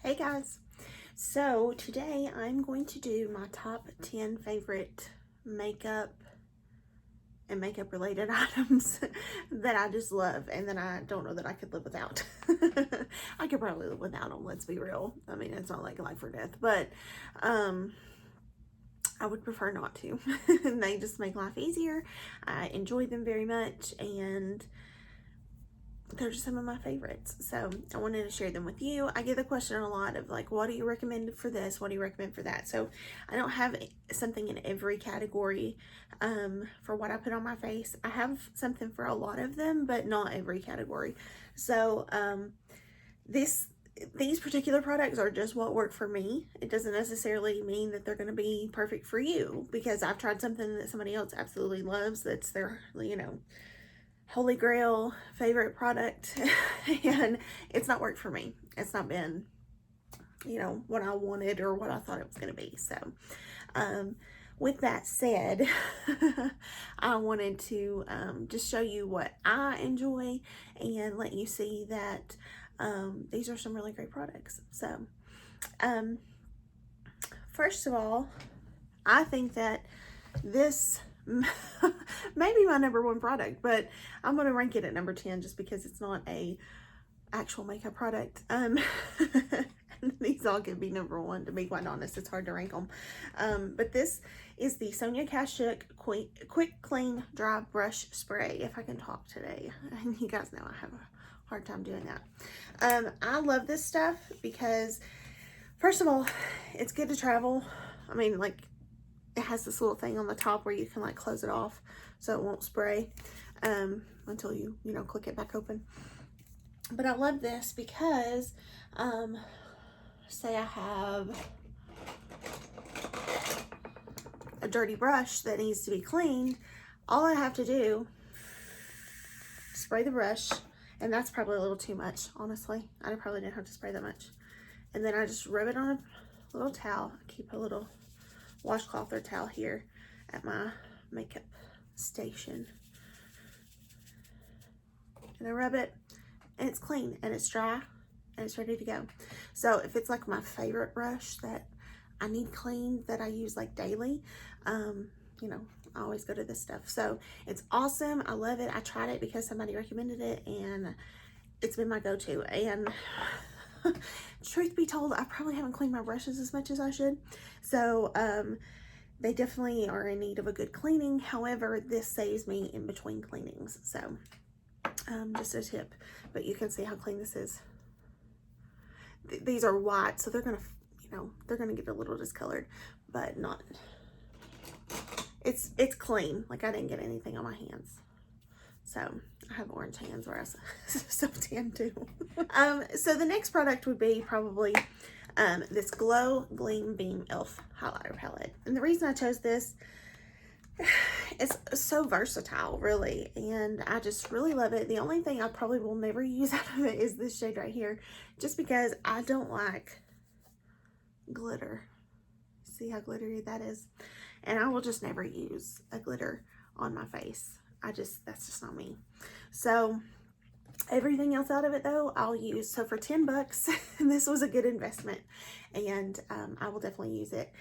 Hey guys, so today I'm going to do my top 10 favorite makeup and makeup related items that I just love and that I don't know that I could live without. I could probably live without them, let's be real. I mean, it's not like life or death, but I would prefer not to. They just make life easier. I enjoy them very much, and they're just some of my favorites, so I wanted to share them with you. I get the question a lot of like, what do you recommend for this? What do you recommend for that? So I don't have something in every category for what I put on my face. I have something for a lot of them, but not every category. So these particular products are just what work for me. It doesn't necessarily mean that they're going to be perfect for you, because I've tried something that somebody else absolutely loves, that's their, holy grail favorite product, and it's not worked for me. It's not been, what I wanted or what I thought it was going to be. So with that said, I wanted to just show you what I enjoy and let you see that these are some really great products. So first of all, I think that this maybe my number one product, but I'm going to rank it at number 10 just because it's not a actual makeup product. These all could be number one, to be quite honest. It's hard to rank them. But this is the Sonia Kashuk Quick Clean Dry Brush Spray. If I can talk today. You guys know I have a hard time doing that. I love this stuff because, first of all, it's good to travel. I mean, like, it has this little thing on the top where you can like close it off so it won't spray until you click it back open. But I love this because say I have a dirty brush that needs to be cleaned, all I have to do, spray the brush, and that's probably a little too much, honestly. I probably didn't have to spray that much. And then I just rub it on a little towel. I keep a little washcloth or towel here at my makeup station, and I rub it, and it's clean and it's dry and it's ready to go. So if it's like my favorite brush that I need cleaned, that I use like daily, I always go to this stuff. So it's awesome. I love it. I tried it because somebody recommended it, and it's been my go-to. And truth be told, I probably haven't cleaned my brushes as much as I should. So they definitely are in need of a good cleaning. However, this saves me in between cleanings. So just a tip, but you can see how clean this is. These are white, so they're gonna, they're gonna get a little discolored, but not. It's clean. Like, I didn't get anything on my hands. So I have orange hands, where I so tan too. So the next product would be probably this Gleam Beam e.l.f. highlighter palette. And the reason I chose this, it's so versatile, really, and I just really love it. The only thing I probably will never use out of it is this shade right here, just because I don't like glitter. See how glittery that is? And I will just never use a glitter on my face. That's just not me. So everything else out of it though, I'll use. So for 10 bucks, this was a good investment, and I will definitely use it.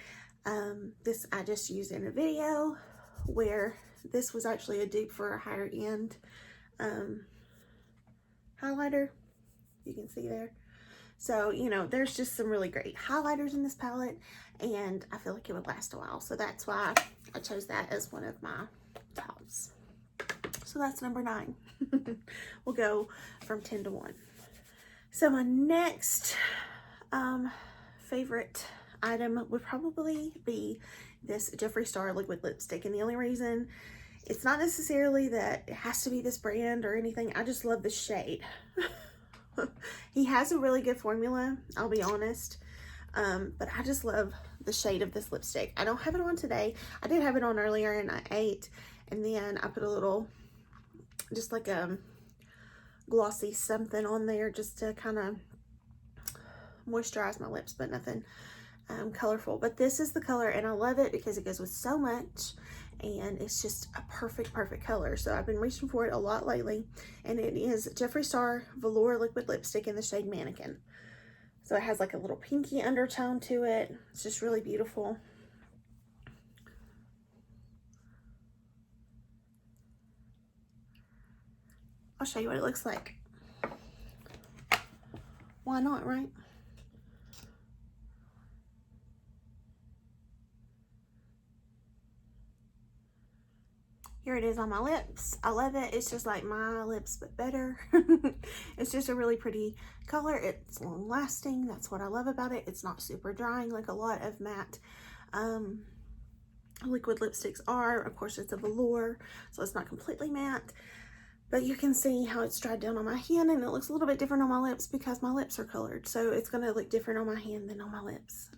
This I just used in a video where this was actually a dupe for a higher end highlighter. You can see there. So, there's just some really great highlighters in this palette, and I feel like it would last a while. So that's why I chose that as one of my tops. So that's number 9. We'll go from 10 to 1. So my next favorite item would probably be this Jeffree Star liquid lipstick. And the only reason, it's not necessarily that it has to be this brand or anything. I just love the shade. He has a really good formula, I'll be honest. But I just love the shade of this lipstick. I don't have it on today. I did have it on earlier, and I ate, and then I put a little, just like a glossy something on there just to kind of moisturize my lips, but nothing colorful. But this is the color, and I love it because it goes with so much, and it's just a perfect color. So I've been reaching for it a lot lately, and it is Jeffree Star Velour liquid lipstick in the shade Mannequin. So it has like a little pinky undertone to it. It's just really beautiful. I'll show you what it looks like. Why not, right? Here it is on my lips. I love it. It's just like my lips, but better. It's just a really pretty color. It's long lasting. That's what I love about it. It's not super drying like a lot of matte liquid lipsticks are. Of course, it's a velour, so it's not completely matte. But you can see how it's dried down on my hand, and it looks a little bit different on my lips because my lips are colored. So it's going to look different on my hand than on my lips.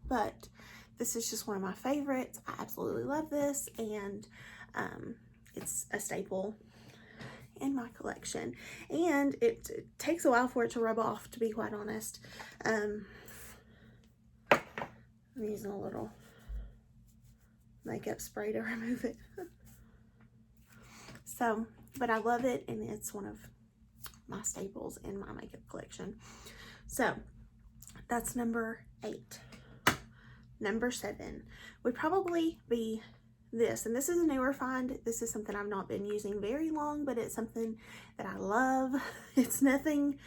But this is just one of my favorites. I absolutely love this, and it's a staple in my collection. And it takes a while for it to rub off, to be quite honest. I'm using a little makeup spray to remove it. So, but I love it, and it's one of my staples in my makeup collection. So, that's number 8. Number 7 would probably be this, and this is a newer find. This is something I've not been using very long, but it's something that I love. It's nothing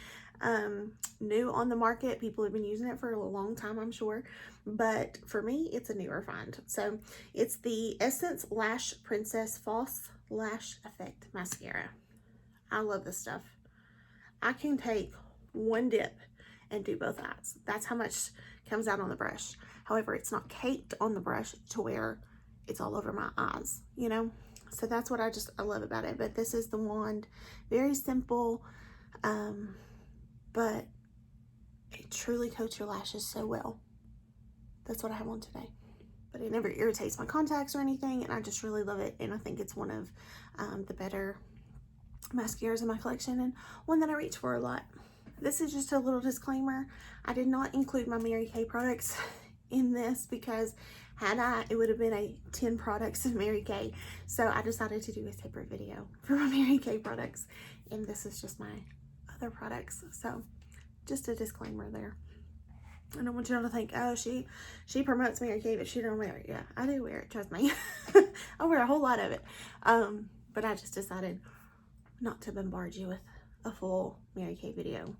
new on the market. People have been using it for a long time, I'm sure, but for me, it's a newer find. So it's the Essence Lash Princess False Lash Effect Mascara. I love this stuff. I can take one dip and do both eyes. That's how much comes out on the brush. However, it's not caked on the brush to where it's all over my eyes, you know? So that's what I love about it. But this is the wand. Very simple, but it truly coats your lashes so well. That's what I have on today. But it never irritates my contacts or anything, and I just really love it. And I think it's one of the better mascaras in my collection, and one that I reach for a lot. This is just a little disclaimer. I did not include my Mary Kay products in this because had I, it would have been a 10 products of Mary Kay. So I decided to do a separate video for my Mary Kay products, and this is just my other products. So just a disclaimer there. I don't want y'all to think, oh, she promotes Mary Kay, but she don't wear it. Yeah, I do wear it, trust me. I wear a whole lot of it. But I just decided not to bombard you with a full Mary Kay video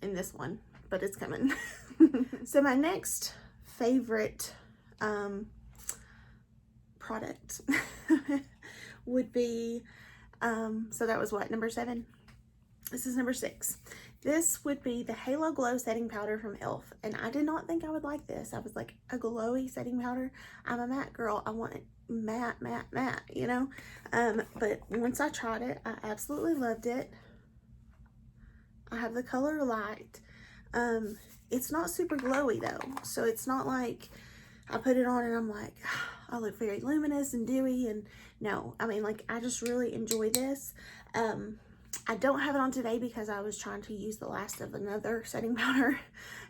in this one, but it's coming. So my next favorite product would be, so that was what, number 7? This is number 6. This would be the Halo Glow Setting Powder from e.l.f. And I did not think I would like this. I was like, a glowy setting powder? I'm a matte girl. I want it matte, matte, matte, you know? But once I tried it, I absolutely loved it. I have the color Light. It's not super glowy though. So it's not like I put it on and I'm like, I look very luminous and dewy, and no. I mean, like, I just really enjoy this. I don't have it on today because I was trying to use the last of another setting powder,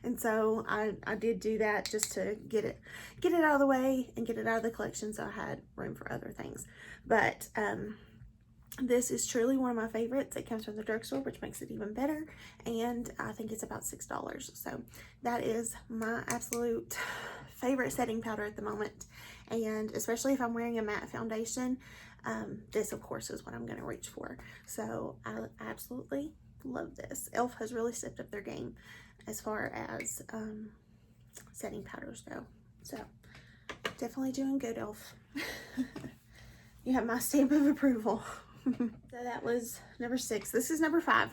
and so I did do that just to get it out of the way and get it out of the collection, so I had room for other things. But this is truly one of my favorites. It comes from the drugstore, which makes it even better, and I think it's about $6. So that is my absolute favorite setting powder at the moment, and especially if I'm wearing a matte foundation, this of course is what I'm going to reach for. So I absolutely love this. e.l.f. has really stepped up their game as far as setting powders go. So definitely doing good, e.l.f. You have my stamp of approval. So that was number 6. This is number 5.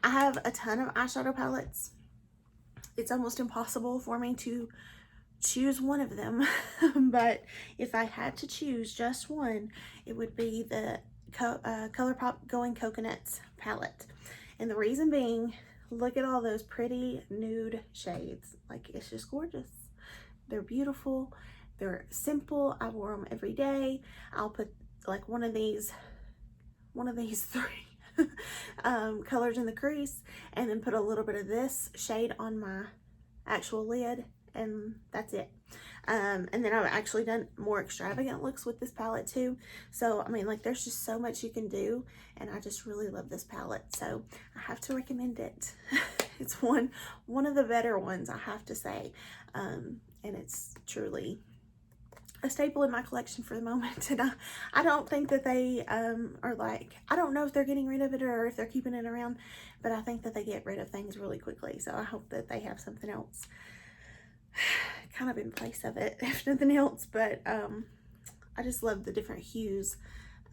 I have a ton of eyeshadow palettes. It's almost impossible for me to choose one of them, but if I had to choose just one, it would be the ColourPop Going Coconuts palette. And the reason being, look at all those pretty nude shades. Like, it's just gorgeous. They're beautiful. They're simple. I wore them every day. I'll put like one of these 3 colors in the crease, and then put a little bit of this shade on my actual lid, and that's it. And then I've actually done more extravagant looks with this palette too. So I mean, like, there's just so much you can do, and I just really love this palette, so I have to recommend it. it's one of the better ones, I have to say. And it's truly a staple in my collection for the moment. And I don't think that they are like, I don't know if they're getting rid of it or if they're keeping it around, but I think that they get rid of things really quickly. So I hope that they have something else kind of in place of it, if nothing else. But I just love the different hues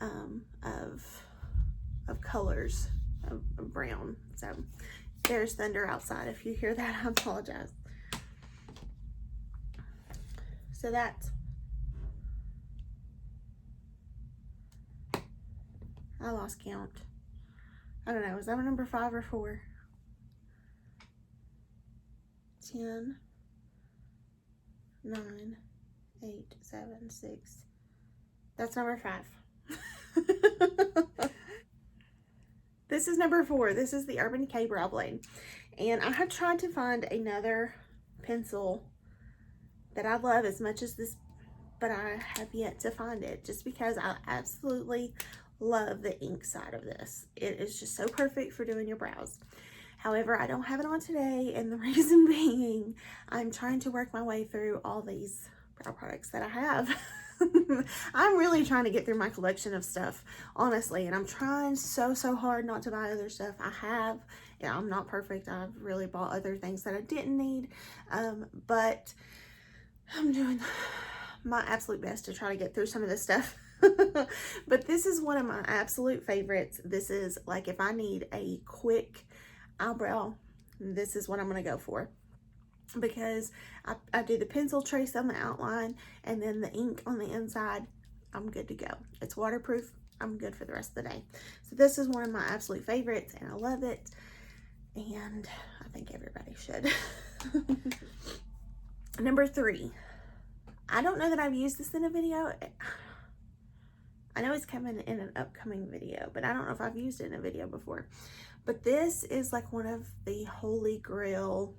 of colors of brown. So there's thunder outside. If you hear that, I apologize. So that's, I lost count. I don't know, is that a number 5 or 4? 10, 9, 8, 7, 6. That's number 5. This is number 4. This is the Urban Decay Brow Blade. And I have tried to find another pencil that I love as much as this, but I have yet to find it, just because I absolutely love the ink side of this. It is just so perfect for doing your brows. However, I don't have it on today, and the reason being, I'm trying to work my way through all these brow products that I have. I'm really trying to get through my collection of stuff, honestly, and I'm trying so hard not to buy other stuff. I have, yeah, I'm not perfect. I've really bought other things that I didn't need, but I'm doing my absolute best to try to get through some of this stuff. But this is one of my absolute favorites. This is like, if I need a quick eyebrow, this is what I'm going to go for, because I do the pencil trace on the outline and then the ink on the inside. I'm good to go. It's waterproof. I'm good for the rest of the day. So this is one of my absolute favorites, and I love it, and I think everybody should. Number 3. I don't know that I've used this in a video. I know it's coming in an upcoming video, but I don't know if I've used it in a video before. But this is like one of the holy grail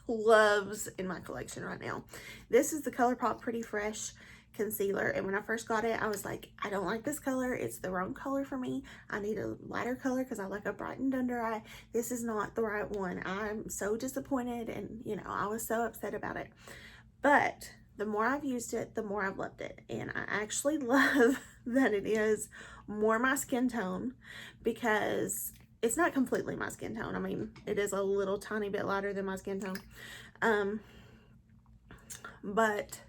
loves in my collection right now. This is the ColourPop Pretty Fresh concealer, and when I first got it, I was like, I don't like this color. It's the wrong color for me. I need a lighter color because I like a brightened under eye. This is not the right one. I'm so disappointed, and you know, I was so upset about it. But the more I've used it, the more I've loved it, and I actually love that it is more my skin tone, because it's not completely my skin tone. I mean, it is a little tiny bit lighter than my skin tone, but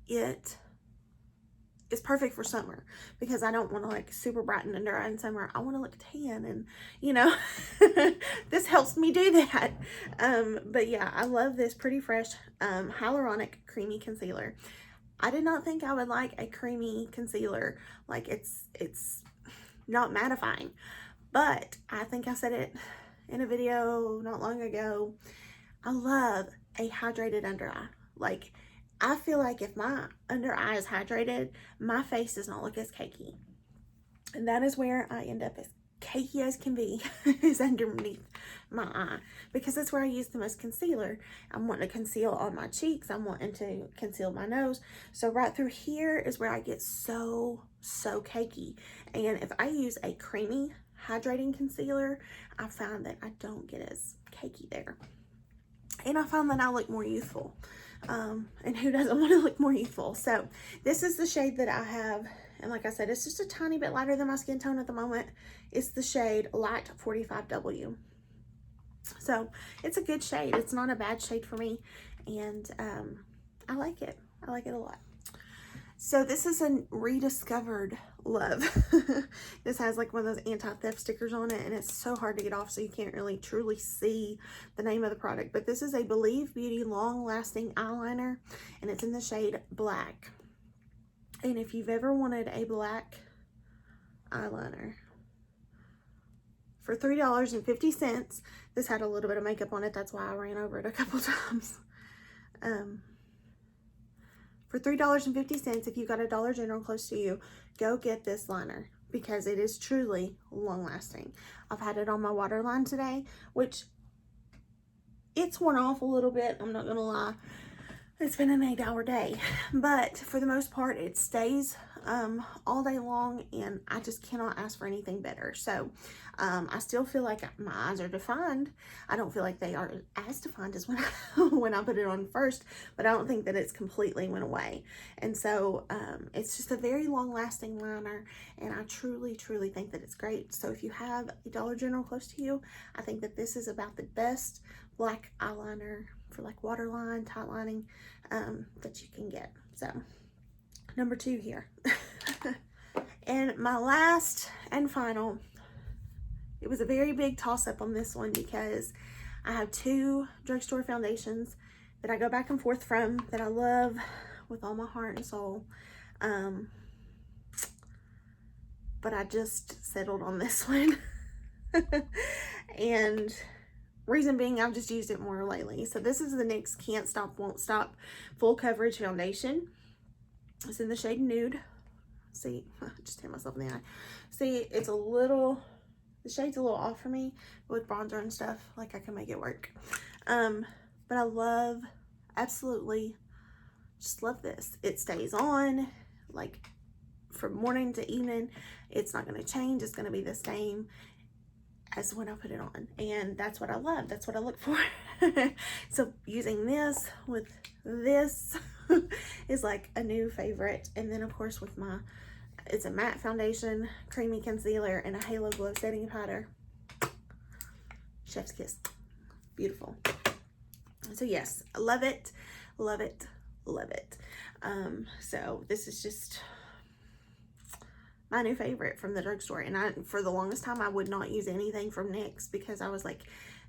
it is perfect for summer, because I don't want to like super brighten under eye in summer. I want to look tan, and you know, this helps me do that. But yeah, I love this Pretty Fresh hyaluronic creamy concealer. I did not think I would like a creamy concealer. Like, it's not mattifying, but I think I said it in a video not long ago. I love a hydrated under eye. Like, I feel like if my under eye is hydrated, my face does not look as cakey. And that is where I end up as cakey as can be, is underneath my eye, because that's where I use the most concealer. I'm wanting to conceal on my cheeks. I'm wanting to conceal my nose. So right through here is where I get so cakey. And if I use a creamy hydrating concealer, I find that I don't get as cakey there. And I find that I look more youthful. And who doesn't want to look more youthful? So this is the shade that I have. And like I said, it's just a tiny bit lighter than my skin tone at the moment. It's the shade Light 45W. So it's a good shade. It's not a bad shade for me. And I like it. I like it a lot. So this is a rediscovered love. This has like one of those anti-theft stickers on it, and it's so hard to get off, so you can't really truly see the name of the product. But this is a Believe Beauty Long Lasting Eyeliner, and it's in the shade Black. And if you've ever wanted a black eyeliner for $3.50, this had a little bit of makeup on it. That's why I ran over it a couple times. For $3.50, if you've got a Dollar General close to you, go get this liner, because it is truly long lasting. I've had it on my waterline today, which it's worn off a little bit, I'm not gonna lie. It's been an 8-hour day, but for the most part, it stays all day long, and I just cannot ask for anything better. So I still feel like my eyes are defined. I don't feel like they are as defined as when when I put it on first, but I don't think that it's completely went away. And so it's just a very long lasting liner, and I truly think that it's great. So if you have a Dollar General close to you, I think that this is about the best black eyeliner for like waterline, tight lining that you can get. So number 2 here. And my last and final, it was a very big toss up on this one because I have 2 drugstore foundations that I go back and forth from that I love with all my heart and soul. But I just settled on this one. And reason being, I've just used it more lately. So this is the NYX Can't Stop Won't Stop Full Coverage Foundation. It's in the shade Nude. See, I just hit myself in the eye. See, it's a little, the shade's a little off for me with bronzer and stuff. Like, I can make it work. But I love, absolutely, just love this. It stays on, like, from morning to evening. It's not going to change. It's going to be the same as when I put it on, and that's what I love. That's what I look for. So using this with this is like a new favorite. And then of course with my, it's a matte foundation, creamy concealer, and a Halo Glow setting powder. Chef's kiss. Beautiful. So yes, I love it, love it, love it. So this is just my new favorite from the drugstore. And for the longest time, I would not use anything from NYX because I was like,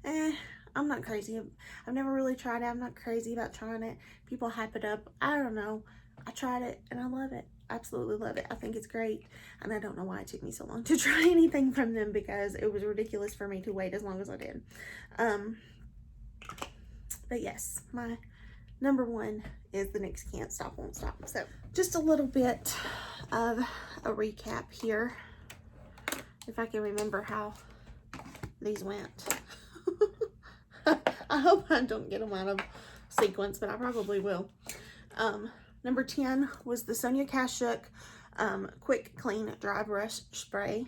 I'm not crazy. I've never really tried it. I'm not crazy about trying it. People hype it up. I don't know. I tried it and I love it. Absolutely love it. I think it's great. And I don't know why it took me so long to try anything from them because it was ridiculous for me to wait as long as I did. But yes, my number 1 is the NYX Can't Stop Won't Stop. So just a little bit of a recap here, if I can remember how these went. I hope I don't get them out of sequence, but I probably will. Number 10 was the Sonia Kashuk Quick Clean Dry Brush Spray.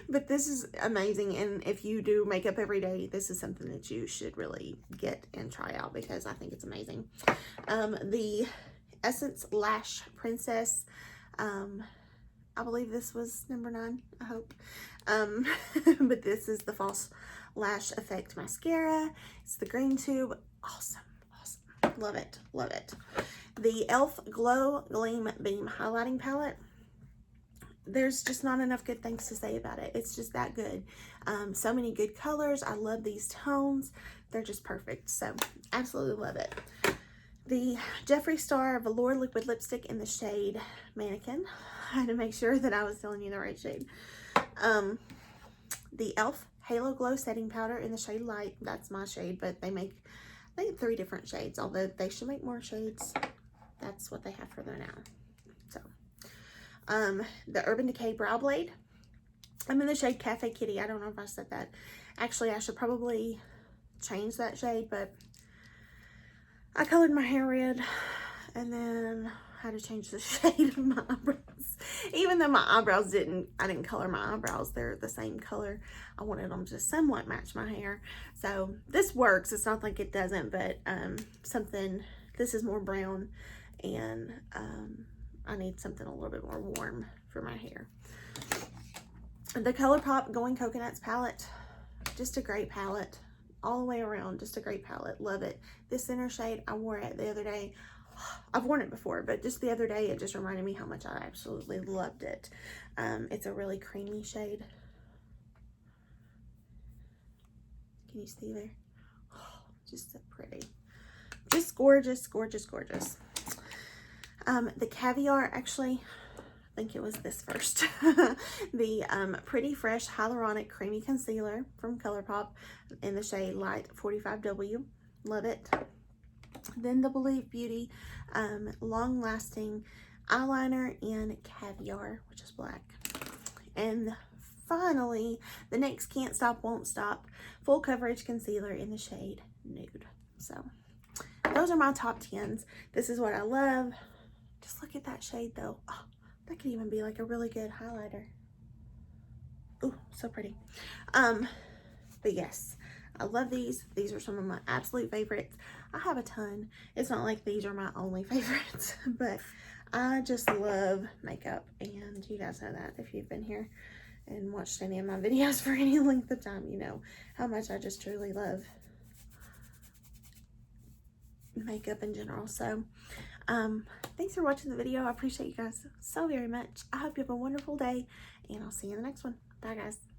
But this is amazing, and if you do makeup every day, this is something that you should really get and try out because I think it's amazing. The Essence Lash Princess, I believe this was number 9, I hope. But this is the False Lash Effect Mascara. It's the green tube. Awesome, awesome. Love it, love it. The e.l.f. Glow Gleam Beam Highlighting Palette. There's just not enough good things to say about it. It's just that good. So many good colors. I love these tones. They're just perfect. So absolutely love it. The Jeffree Star Velour Liquid Lipstick in the shade Mannequin. I had to make sure that I was telling you the right shade. The e.l.f. Halo Glow Setting Powder in the shade Light. That's my shade, but they make, I think, 3 different shades, although they should make more shades. That's what they have for there now. So, the Urban Decay Brow Blade. I'm in the shade Cafe Kitty. I don't know if I said that. Actually, I should probably change that shade, but I colored my hair red and then had to change the shade of my eyebrows. Even though my eyebrows I didn't color my eyebrows. They're the same color. I wanted them to somewhat match my hair. So this works. It's not like it doesn't, but this is more brown, and I need something a little bit more warm for my hair. The ColourPop Going Coconuts palette, just a great palette all the way around. Just a great palette. Love it. This center shade, I wore it the other day. I've worn it before, but just the other day it just reminded me how much I absolutely loved it. It's a really creamy shade. Can you see there? Oh, just so pretty. Just gorgeous, gorgeous, gorgeous. The Caviar, actually, I think it was this first. The Pretty Fresh Hyaluronic Creamy Concealer from ColourPop in the shade Light 45W. Love it. Then the Believe Beauty Long Lasting Eyeliner in Caviar, which is black. And finally, the NYX Can't Stop Won't Stop Full Coverage Concealer in the shade nude. So those are my top 10s. This is what I love. Just look at that shade though. Oh, that could even be like a really good highlighter. Ooh, so pretty. But yes, I love these. These are some of my absolute favorites. I have a ton. It's not like these are my only favorites, but I just love makeup, and you guys know that if you've been here and watched any of my videos for any length of time, you know how much I just truly love makeup in general. So thanks for watching the video. I appreciate you guys so very much. I hope you have a wonderful day, and I'll see you in the next one. Bye guys.